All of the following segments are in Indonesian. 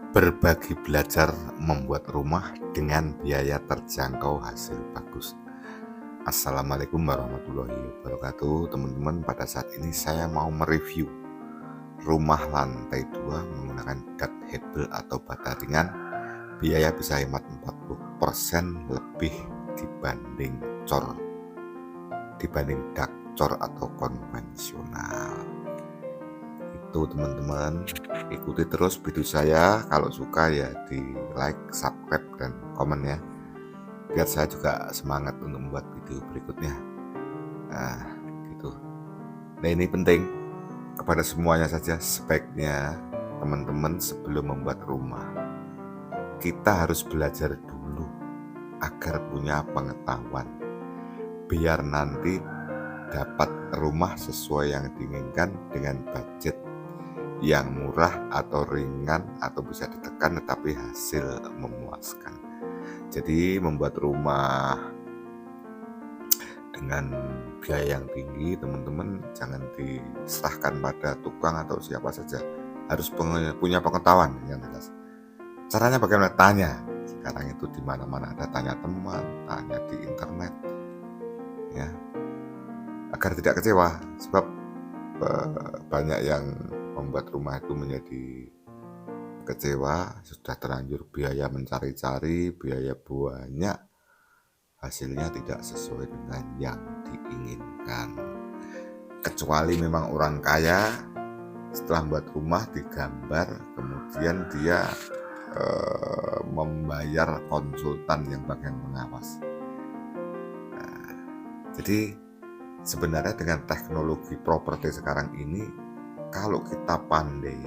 Berbagi belajar membuat rumah dengan biaya terjangkau, hasil bagus. Assalamualaikum warahmatullahi wabarakatuh. Teman-teman, pada saat ini saya mau mereview rumah lantai 2 menggunakan dak hebel atau bata ringan. Biaya bisa hemat 40% lebih dibanding dak cor atau konvensional. Itu teman-teman, ikuti terus video saya. Kalau suka ya di like, subscribe, dan komen ya, biar saya juga semangat untuk membuat video berikutnya. Nah gitu. Nah ini penting kepada semuanya saja. Sebaiknya teman-teman sebelum membuat rumah, kita harus belajar dulu agar punya pengetahuan, biar nanti dapat rumah sesuai yang diinginkan dengan budget yang murah atau ringan atau bisa ditekan tetapi hasil memuaskan. Jadi membuat rumah dengan biaya yang tinggi, teman-teman jangan diserahkan pada tukang atau siapa saja. Harus punya pengetahuan yang jelas. Caranya bagaimana? Tanya. Sekarang itu di mana-mana ada, tanya teman, tanya di internet, ya, agar tidak kecewa. Sebab banyak yang membuat rumah itu menjadi kecewa, sudah terlanjur biaya mencari-cari, biaya banyak, hasilnya tidak sesuai dengan yang diinginkan. Kecuali memang orang kaya, setelah membuat rumah digambar, kemudian dia membayar konsultan yang bagian pengawas. Nah, jadi sebenarnya dengan teknologi properti sekarang ini, kalau kita pandai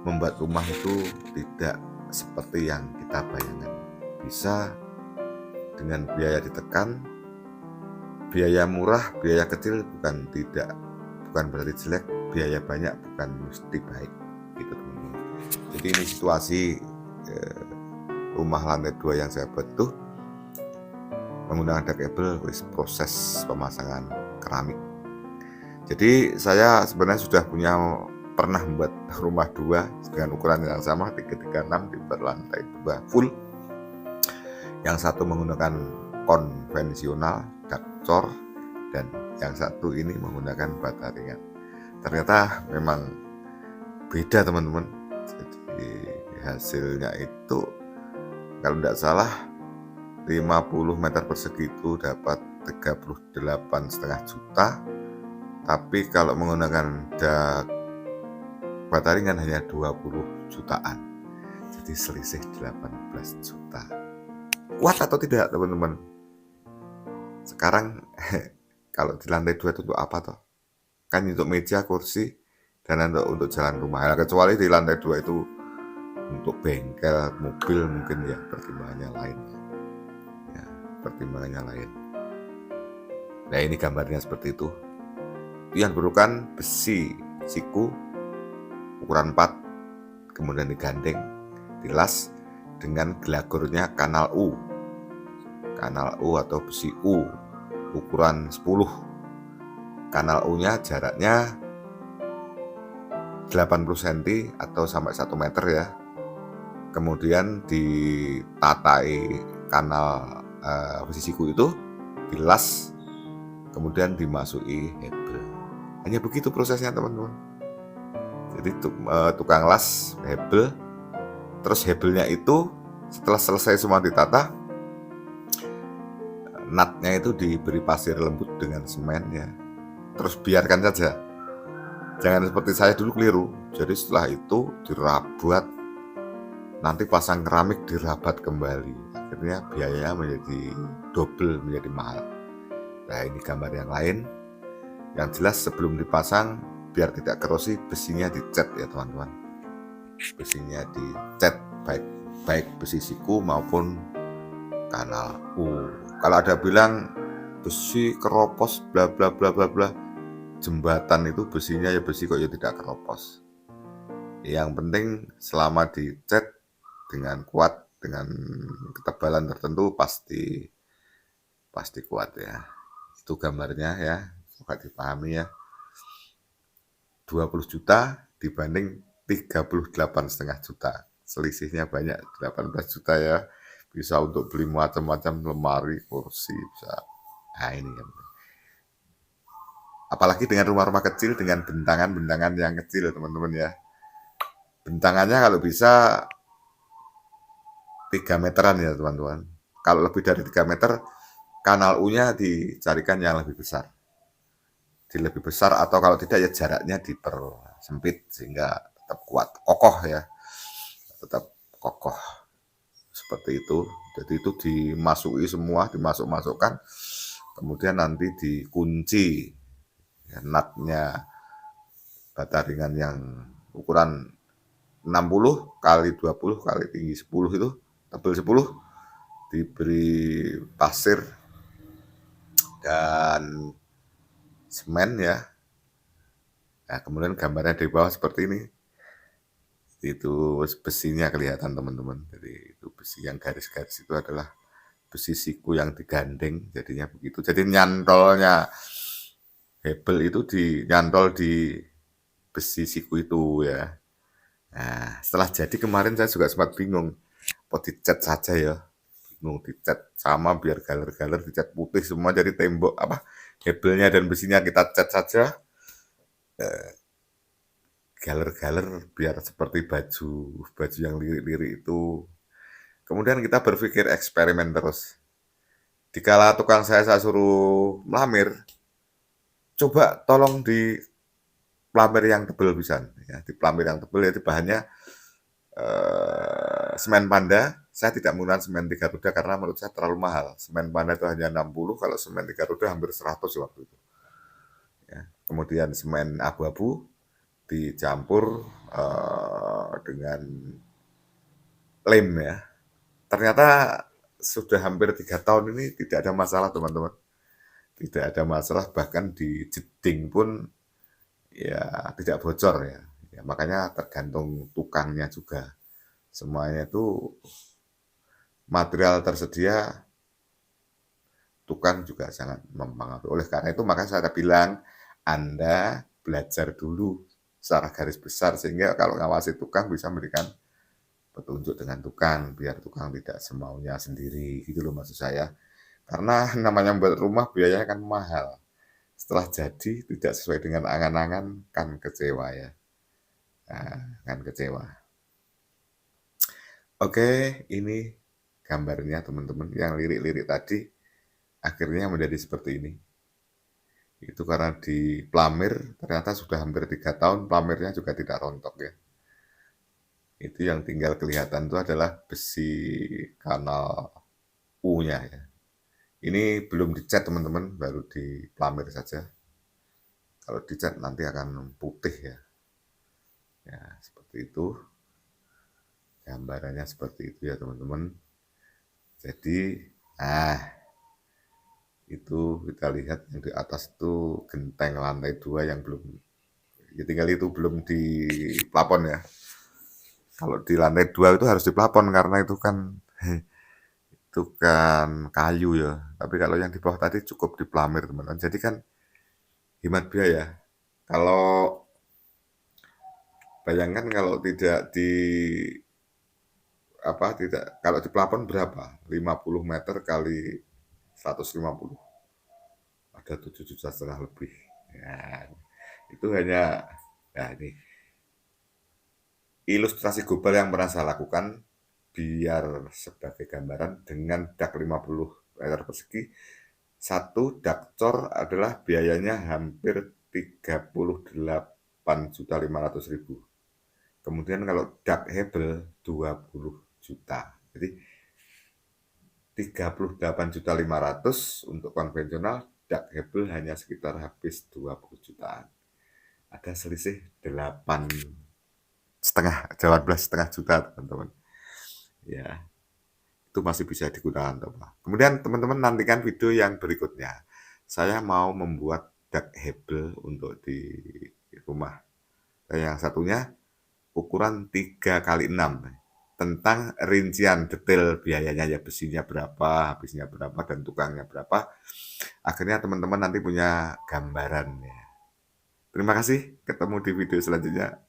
membuat rumah itu tidak seperti yang kita bayangkan. Bisa dengan biaya ditekan, biaya murah, biaya kecil bukan berarti jelek, biaya banyak bukan mesti baik, gitu teman-teman. Jadi ini situasi rumah lantai 2 yang saya buat tuh menggunakan dak hebel, proses pemasangan keramik. Jadi saya sebenarnya sudah pernah membuat rumah 2 dengan ukuran yang sama, 336 di berlantai 2 full. Yang satu menggunakan konvensional dak cor, dan yang satu ini menggunakan bata ringan. Ternyata memang beda teman-teman. Jadi hasilnya itu kalau tidak salah 50 meter persegi itu dapat 38,5 juta. Tapi kalau menggunakan dak bata ringan hanya 20 jutaan. Jadi selisih 18 juta. Kuat atau tidak teman-teman? Sekarang kalau di lantai 2 itu untuk apa toh? Kan untuk meja, kursi, dan untuk jalan rumah. Nah, kecuali di lantai 2 itu untuk bengkel, mobil mungkin ya, pertimbangannya lain. Ya, pertimbangannya lain. Nah ini gambarnya seperti itu. Yang diperlukan besi siku ukuran 4, kemudian digandeng, dilas dengan gelagurnya kanal U atau besi U ukuran 10. Kanal U nya jaraknya 80 cm atau sampai 1 meter ya. Kemudian ditatai kanal besi siku itu, dilas, kemudian dimasuki hebel. Hanya begitu prosesnya teman-teman. Jadi tukang las hebel, terus hebelnya itu setelah selesai semua ditata, natnya itu diberi pasir lembut dengan semen ya. Terus biarkan saja. Jangan seperti saya dulu keliru. Jadi setelah itu dirabat, nanti pasang keramik dirabat kembali. Akhirnya biayanya menjadi double, menjadi mahal. Nah ini gambar yang lain. Yang jelas sebelum dipasang, biar tidak korosi, besinya dicat ya teman-teman. Besinya dicat, baik besi siku maupun kanal U. Kalau ada bilang besi keropos bla bla bla bla bla, jembatan itu besinya ya besi kok ya tidak keropos. Yang penting selama dicat dengan kuat, dengan ketebalan tertentu pasti kuat ya. Itu gambarnya ya, semoga dipahami ya. 20 juta dibanding 38,5 juta. Selisihnya banyak, 18 juta ya. Bisa untuk beli macam-macam lemari, kursi, bisa. Nah ini kan. Apalagi dengan rumah-rumah kecil dengan bentangan-bentangan yang kecil teman-teman ya. Bentangannya kalau bisa 3 meteran ya teman-teman. Kalau lebih dari 3 meter, kanal U-nya dicarikan yang lebih besar. Di lebih besar atau kalau tidak ya jaraknya dipersempit sehingga tetap kuat, kokoh ya. Tetap kokoh. Seperti itu. Jadi itu dimasuki semua, dimasuk-masukkan. Kemudian nanti dikunci ya, nutnya bata ringan yang ukuran 60 kali 20 kali tinggi 10 itu tebal 10, diberi pasir dan semen ya. Nah, kemudian gambarnya di bawah seperti ini. Itu besinya kelihatan teman-teman. Jadi itu besi yang garis-garis itu adalah besi siku yang digandeng, jadinya begitu. Jadi nyantolnya hebel itu nyantol di besi siku itu ya. Nah, setelah jadi kemarin saya juga sempat bingung, kok dicat saja ya. Bingung dicat sama biar galer-galer, dicat putih semua jadi tembok apa hebelnya dan besinya kita cat saja. Galer-galer biar seperti baju yang lirik-lirik itu. Kemudian kita berpikir eksperimen terus. Dikala tukang saya suruh melamir, coba tolong di pelamir yang tebal bisa ya, di pelamir yang tebal itu bahannya semen Panda. Saya tidak menggunakan semen 3 roda karena menurut saya terlalu mahal. Semen Panda itu hanya 60, kalau semen 3 roda hampir 100 waktu itu ya. Kemudian semen abu-abu dicampur dengan lem ya. Ternyata sudah hampir 3 tahun ini tidak ada masalah teman-teman. Tidak ada masalah, bahkan di jeding pun ya tidak bocor ya. Ya makanya tergantung tukangnya juga. Semuanya itu material tersedia, tukang juga sangat mempengaruhi. Oleh karena itu maka saya bilang Anda belajar dulu secara garis besar sehingga kalau ngawasi tukang bisa memberikan petunjuk dengan tukang biar tukang tidak semaunya sendiri gitu loh maksud saya. Karena namanya membuat rumah biayanya kan mahal. Setelah jadi tidak sesuai dengan angan-angan kan kecewa ya. Nah, kan kecewa. Oke, ini gambarnya teman-teman yang lirik-lirik tadi akhirnya menjadi seperti ini. Itu karena di pelamir ternyata sudah hampir 3 tahun pelamirnya juga tidak rontok ya. Itu yang tinggal kelihatan itu adalah besi kanal U-nya ya. Ini belum dicat teman-teman, baru di pelamir saja. Kalau dicat nanti akan putih ya. Ya, seperti itu. Gambarannya seperti itu ya teman-teman. Jadi, itu kita lihat yang di atas itu genteng lantai 2 yang belum, ya tinggal itu belum di plafon ya. Kalau di lantai 2 itu harus di plafon karena itu kan kayu ya. Tapi kalau yang di bawah tadi cukup di pelamir teman-teman. Jadi kan hemat biaya. Kalau bayangkan kalau tidak di kalau di plafon berapa? 50 meter kali 150. Ada 7,5 juta lebih. Ya, itu hanya ini ilustrasi global yang pernah saya lakukan biar sebagai gambaran dengan dak 50 meter persegi. Satu dak cor adalah biayanya hampir 38.500.000. Kemudian kalau dak hebel 20 juta. Jadi 38.500.000 untuk konvensional, dak hebel hanya sekitar habis 20 jutaan. Ada selisih 18,5 juta teman-teman. Ya, itu masih bisa digunakan teman. Kemudian teman-teman nantikan video yang berikutnya. Saya mau membuat dak hebel untuk di rumah. Dan yang satunya ukuran 3x6 tentang rincian detail biayanya ya, besinya berapa, habisnya berapa, dan tukangnya berapa. Akhirnya teman-teman nanti punya gambaran ya. Terima kasih, ketemu di video selanjutnya.